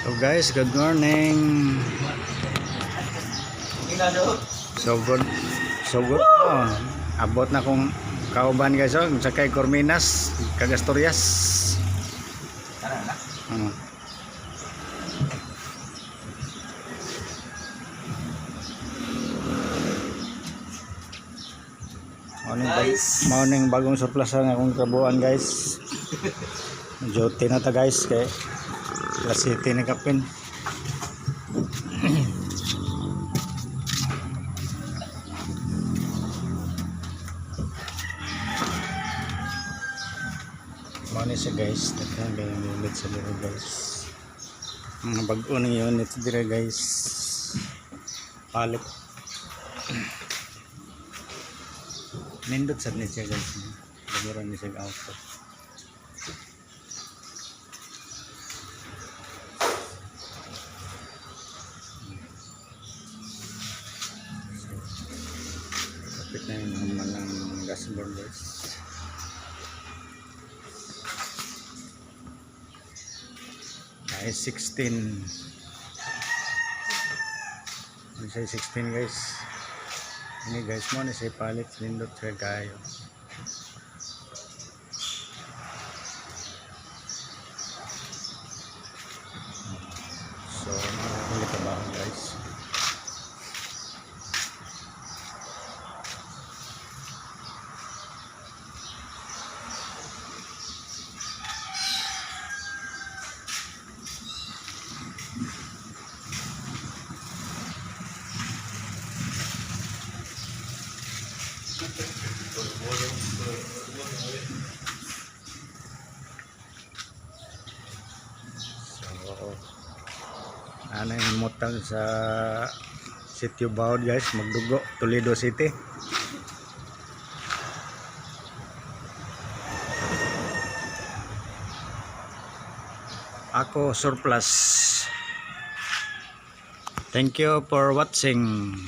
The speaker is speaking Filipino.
So guys, good morning. So good. Oh, abot na kong kauban guys, oh, sa kay Corminas, Cagastorias. Ano? Morning bagong surplasan akong kabuan guys. Medyo tinata guys kay Alas 7 na kapin. Mani siya guys, nagkang yung unit sa dito guys. Mga bago ng unit dito guys. Palit. Nindot sa niya guys. Baguran niya siya auto. Kapit na yung naman ng dashboard guys. Ay 16. Ano siya 16 guys. Ini guys mo na siya palit. Nindot siya kayo. So nakakuli ka ba guys. So ano yung mutang sa Sitio Bawod guys, Magdugo, Toledo City. Ako surplus. Thank you for watching.